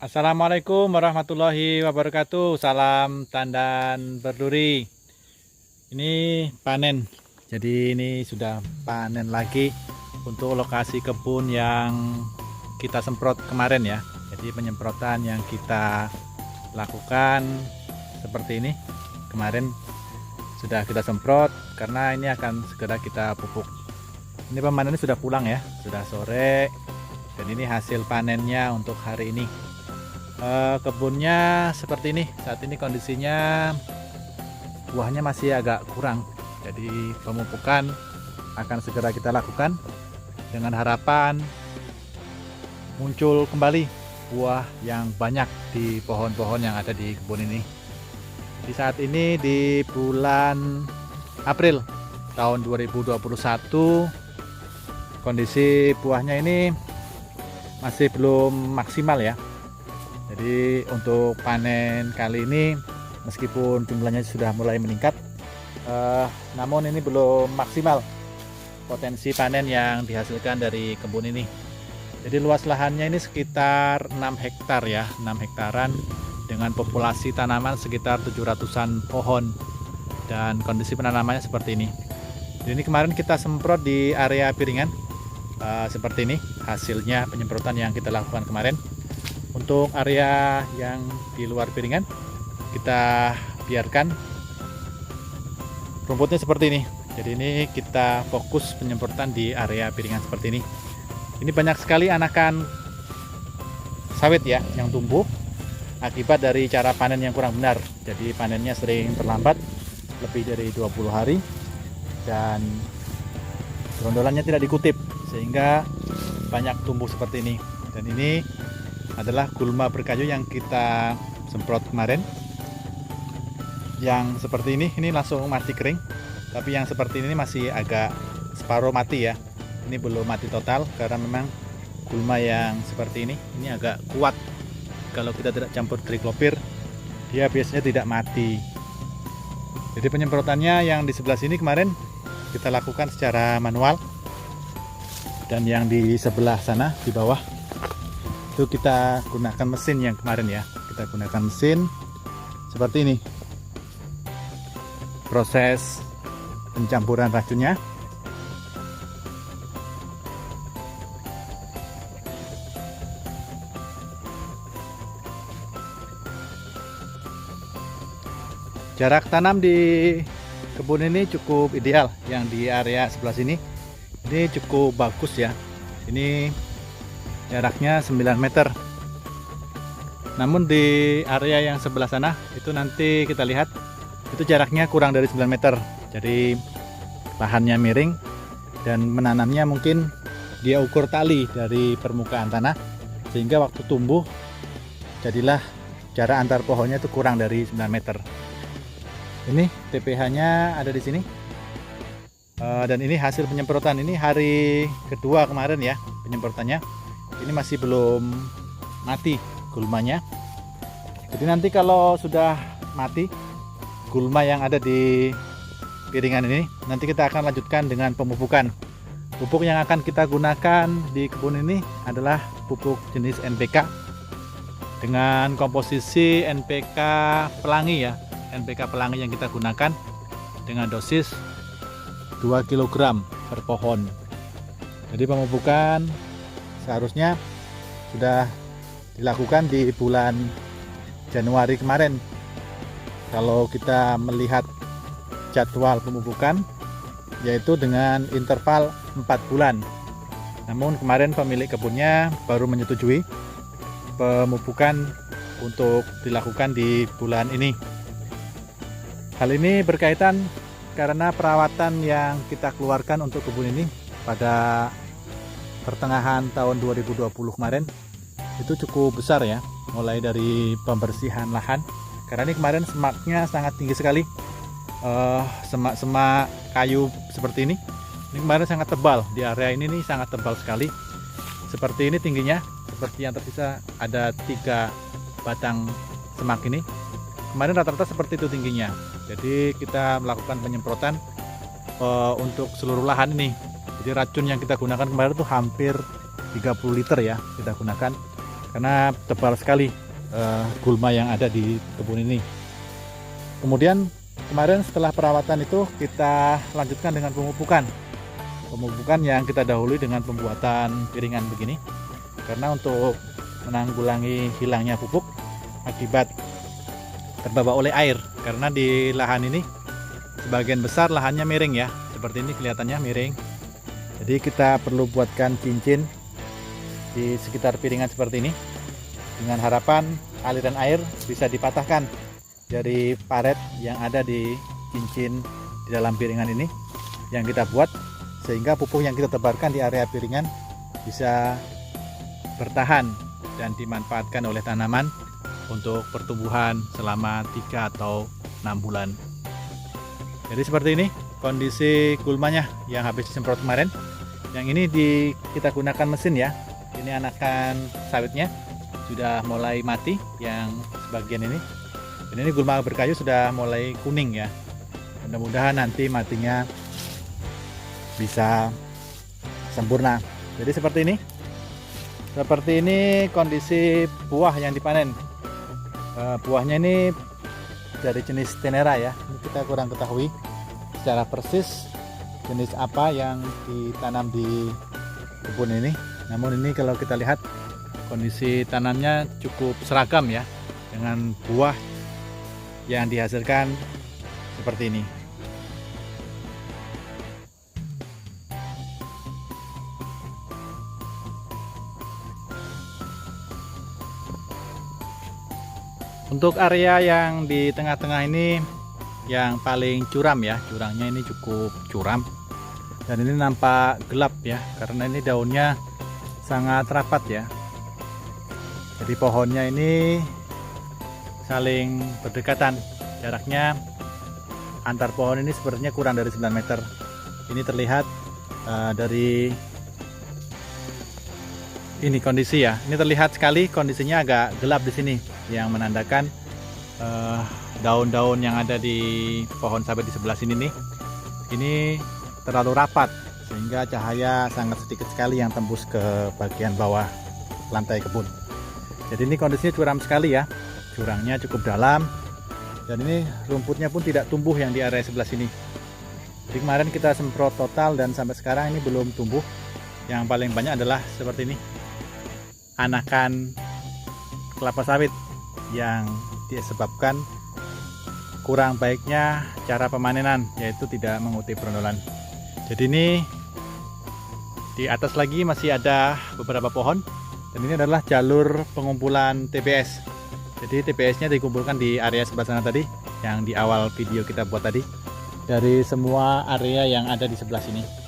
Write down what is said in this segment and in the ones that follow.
Assalamualaikum warahmatullahi wabarakatuh. Salam tandan berduri. Ini panen. Jadi ini sudah panen lagi untuk lokasi kebun yang kita semprot kemarin ya. Jadi penyemprotan yang kita lakukan seperti ini. Kemarin sudah kita semprot karena ini akan segera kita pupuk. Ini pemanennya sudah pulang ya, sudah sore. Dan ini hasil panennya untuk hari ini. Kebunnya seperti ini. Saat ini kondisinya buahnya masih agak kurang, jadi pemupukan akan segera kita lakukan dengan harapan muncul kembali buah yang banyak di pohon-pohon yang ada di kebun ini. Di saat ini di bulan April tahun 2021, kondisi buahnya ini masih belum maksimal ya. Jadi untuk panen kali ini meskipun jumlahnya sudah mulai meningkat, namun ini belum maksimal potensi panen yang dihasilkan dari kebun ini. Jadi luas lahannya ini sekitar 6 hektar ya, 6 hektaran dengan populasi tanaman sekitar 700-an pohon, dan kondisi penanamannya seperti ini. Jadi ini kemarin kita semprot di area piringan, seperti ini hasilnya penyemprotan yang kita lakukan kemarin. Untuk area yang di luar piringan kita biarkan rumputnya seperti ini. Jadi ini kita fokus penyemprotan di area piringan seperti ini. Ini banyak sekali anakan sawit ya yang tumbuh akibat dari cara panen yang kurang benar. Jadi panennya sering terlambat lebih dari 20 hari dan gerondolannya tidak dikutip sehingga banyak tumbuh seperti ini. Dan ini adalah gulma berkayu yang kita semprot kemarin. Yang seperti ini langsung mati kering, tapi yang seperti ini masih agak separuh mati ya. Ini belum mati total karena memang gulma yang seperti ini agak kuat. Kalau kita tidak campur triklopir, dia biasanya tidak mati. Jadi penyemprotannya yang di sebelah sini kemarin kita lakukan secara manual, dan yang di sebelah sana di bawah itu kita gunakan mesin yang kemarin ya. Kita gunakan mesin seperti ini. Proses pencampuran racunnya. Jarak tanam di kebun ini cukup ideal. Yang di area sebelah sini ini cukup bagus ya. Ini jaraknya 9 meter. Namun di area yang sebelah sana itu nanti kita lihat itu jaraknya kurang dari 9 meter. Jadi lahannya miring dan menanamnya mungkin dia ukur tali dari permukaan tanah, sehingga waktu tumbuh jadilah jarak antar pohonnya itu kurang dari 9 meter. Ini TPH-nya ada di sini. Dan ini hasil penyemprotan. Ini hari kedua kemarin ya penyemprotannya. Ini masih belum mati gulmanya. Jadi nanti kalau sudah mati gulma yang ada di piringan ini, nanti kita akan lanjutkan dengan pemupukan. Pupuk yang akan kita gunakan di kebun ini adalah pupuk jenis NPK dengan komposisi NPK pelangi ya. NPK pelangi yang kita gunakan dengan dosis 2 kg per pohon. Jadi pemupukan seharusnya sudah dilakukan di bulan Januari kemarin. Kalau kita melihat jadwal pemupukan, yaitu dengan interval 4 bulan. Namun kemarin pemilik kebunnya baru menyetujui pemupukan untuk dilakukan di bulan ini. Hal ini berkaitan karena perawatan yang kita keluarkan untuk kebun ini pada pertengahan tahun 2020 kemarin itu cukup besar ya, mulai dari pembersihan lahan karena ini kemarin semaknya sangat tinggi sekali. Semak-semak kayu seperti ini kemarin sangat tebal. Di area ini nih sangat tebal sekali, seperti ini tingginya. Seperti yang tersisa ada 3 batang semak ini kemarin rata-rata seperti itu tingginya. Jadi kita melakukan penyemprotan untuk seluruh lahan ini. Jadi racun yang kita gunakan kemarin itu hampir 30 liter ya kita gunakan. karena tebal sekali gulma yang ada di kebun ini. Kemudian kemarin setelah perawatan itu kita lanjutkan dengan pemupukan yang kita dahului dengan pembuatan piringan begini, karena untuk menanggulangi hilangnya pupuk akibat terbawa oleh air, karena di lahan ini sebagian besar lahannya miring ya, seperti ini kelihatannya miring. Jadi kita perlu buatkan cincin di sekitar piringan seperti ini, dengan harapan aliran air bisa dipatahkan dari paret yang ada di cincin di dalam piringan ini yang kita buat, sehingga pupuk yang kita tebarkan di area piringan bisa bertahan dan dimanfaatkan oleh tanaman untuk pertumbuhan selama 3 atau 6 bulan. Jadi seperti ini kondisi gulmanya yang habis disemprot kemarin. Yang ini kita gunakan mesin ya. Ini anakan sawitnya sudah mulai mati yang sebagian ini. Dan ini gulma berkayu sudah mulai kuning ya. Mudah-mudahan nanti matinya bisa sempurna. Jadi seperti ini. Seperti ini kondisi buah yang dipanen. Buahnya ini dari jenis Tenera ya. Ini kita kurang ketahui secara persis jenis apa yang ditanam di kebun ini. Namun ini kalau kita lihat kondisi tanamnya cukup seragam ya, dengan buah yang dihasilkan seperti ini. Untuk area yang di tengah-tengah ini yang paling curam ya, jurangnya ini cukup curam dan ini nampak gelap ya, karena ini daunnya sangat rapat ya. Jadi pohonnya ini saling berdekatan, jaraknya antar pohon ini sebenarnya kurang dari 9 meter. Ini terlihat dari ini kondisi ya, ini terlihat sekali kondisinya agak gelap di sini, yang menandakan daun-daun yang ada di pohon sawit di sebelah sini nih, ini terlalu rapat sehingga cahaya sangat sedikit sekali yang tembus ke bagian bawah lantai kebun. Jadi ini kondisinya curam sekali ya, jurangnya cukup dalam dan ini rumputnya pun tidak tumbuh yang di area sebelah sini. Jadi kemarin kita semprot total dan sampai sekarang ini belum tumbuh. Yang paling banyak adalah seperti ini, anakan kelapa sawit yang disebabkan kurang baiknya cara pemanenan, yaitu tidak mengutip rondolan. Jadi ini di atas lagi masih ada beberapa pohon, dan ini adalah jalur pengumpulan TBS. Jadi TBS nya dikumpulkan di area sebelah sana tadi, yang di awal video kita buat tadi, dari semua area yang ada di sebelah sini.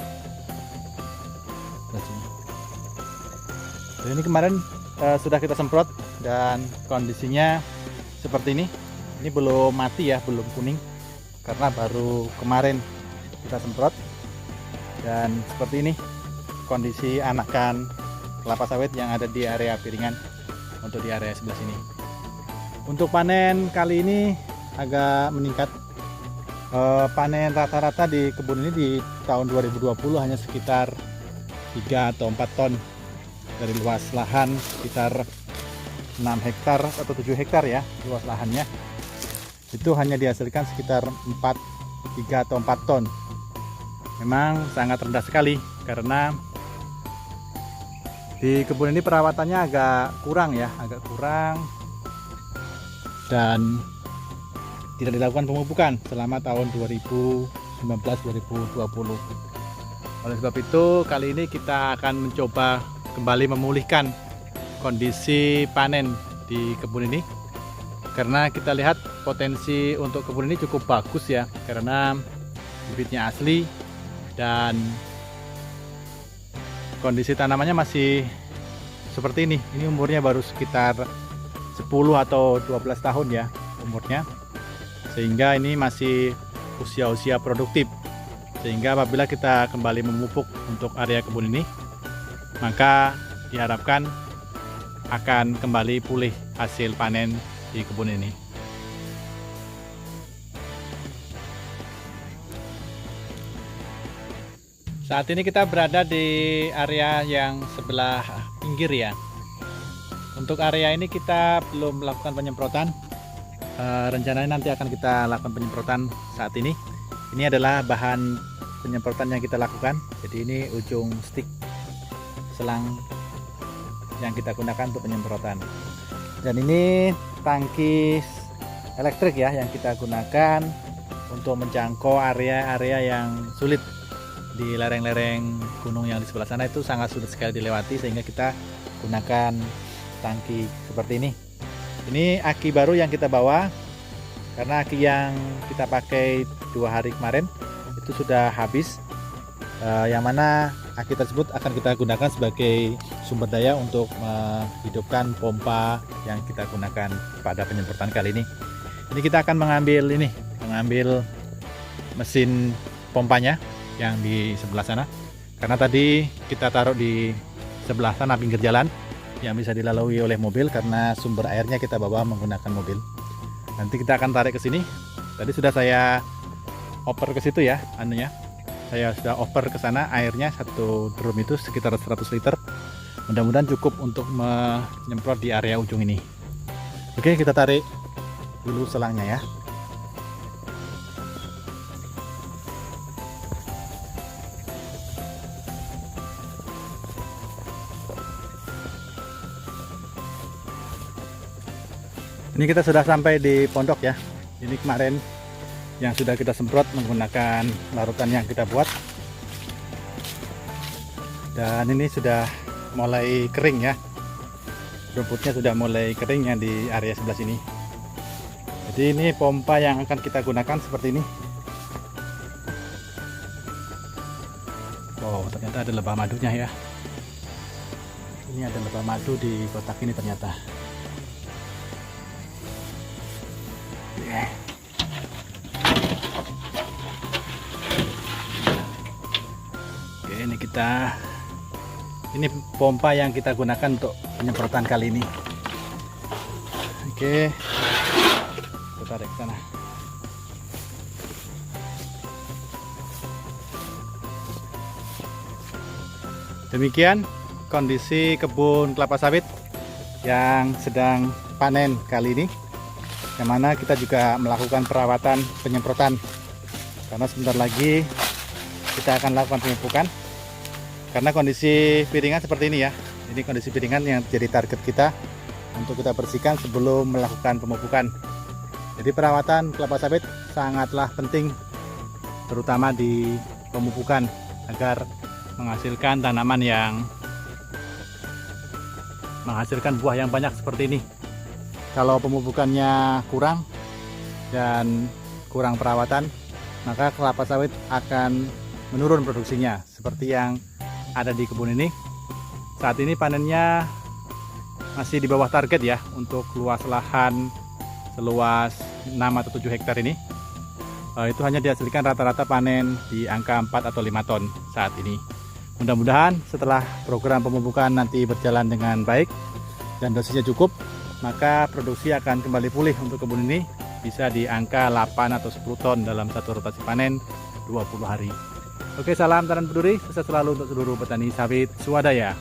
Dan ini kemarin sudah kita semprot dan kondisinya seperti ini. Ini belum mati ya, belum kuning, karena baru kemarin kita semprot. Dan seperti ini kondisi anakan kelapa sawit yang ada di area piringan untuk di area sebelah sini. Untuk panen kali ini agak meningkat. Panen rata-rata di kebun ini di tahun 2020 hanya sekitar 3 atau 4 ton dari luas lahan sekitar 6 hektar atau 7 hektar ya luas lahannya. Itu hanya dihasilkan sekitar 3 atau 4 ton. Memang sangat rendah sekali, karena di kebun ini perawatannya agak kurang ya, dan tidak dilakukan pemupukan selama tahun 2019-2020. Oleh sebab itu kali ini kita akan mencoba kembali memulihkan kondisi panen di kebun ini, karena kita lihat potensi untuk kebun ini cukup bagus ya, karena bibitnya asli dan kondisi tanamannya masih seperti ini. Ini umurnya baru sekitar 10 atau 12 tahun ya umurnya, sehingga ini masih usia-usia produktif. Sehingga apabila kita kembali memupuk untuk area kebun ini, maka diharapkan akan kembali pulih hasil panen di kebun ini. Saat ini kita berada di area yang sebelah pinggir ya. Untuk area ini kita belum melakukan penyemprotan. Rencananya nanti akan kita lakukan penyemprotan saat ini. Ini adalah bahan penyemprotan yang kita lakukan. Jadi ini ujung stick selang yang kita gunakan untuk penyemprotan. Dan ini tangki elektrik ya yang kita gunakan untuk menjangkau area-area yang sulit di lereng-lereng gunung yang di sebelah sana. Itu sangat sulit sekali dilewati, sehingga kita gunakan tangki seperti ini. Ini aki baru yang kita bawa, karena aki yang kita pakai 2 hari kemarin itu sudah habis, yang mana aki tersebut akan kita gunakan sebagai sumber daya untuk menghidupkan pompa yang kita gunakan pada penyemprotan kali ini. Ini kita akan mengambil mesin pompanya yang di sebelah sana, karena tadi kita taruh di sebelah sana pinggir jalan yang bisa dilalui oleh mobil, karena sumber airnya kita bawa menggunakan mobil. Nanti kita akan tarik ke sini. Tadi sudah saya oper ke situ ya, saya sudah oper ke sana airnya, satu drum itu sekitar 100 liter. Mudah-mudahan cukup untuk menyemprot di area ujung ini. Oke, kita tarik dulu selangnya ya. Ini kita sudah sampai di pondok ya. Ini kemarin yang sudah kita semprot menggunakan larutan yang kita buat. Dan ini sudah mulai kering ya. Rumputnya sudah mulai kering yang di area sebelah sini. Jadi ini pompa yang akan kita gunakan seperti ini. Oh, ternyata ada lebah madunya ya. Ini ada lebah madu di kotak ini ternyata. Oke, ini pompa yang kita gunakan untuk penyemprotan kali ini. Oke, kita tarik ke sana. Demikian kondisi kebun kelapa sawit yang sedang panen kali ini, yang mana kita juga melakukan perawatan penyemprotan, karena sebentar lagi kita akan lakukan pemupukan. Karena kondisi piringan seperti ini ya, ini kondisi piringan yang jadi target kita untuk kita bersihkan sebelum melakukan pemupukan. Jadi perawatan kelapa sawit sangatlah penting, terutama di pemupukan, agar menghasilkan tanaman yang menghasilkan buah yang banyak seperti ini. Kalau pemupukannya kurang dan kurang perawatan, maka kelapa sawit akan menurun produksinya, seperti yang ada di kebun ini. Saat ini panennya masih di bawah target ya, untuk luas lahan seluas 6 atau 7 hektar ini. Itu hanya dihasilkan rata-rata panen di angka 4 atau 5 ton saat ini. Mudah-mudahan setelah program pemupukan nanti berjalan dengan baik dan dosisnya cukup, maka produksi akan kembali pulih untuk kebun ini, bisa di angka 8 atau 10 ton dalam satu rotasi panen 20 hari. Oke, salam tanam peduli, sukses selalu untuk seluruh petani sawit swadaya.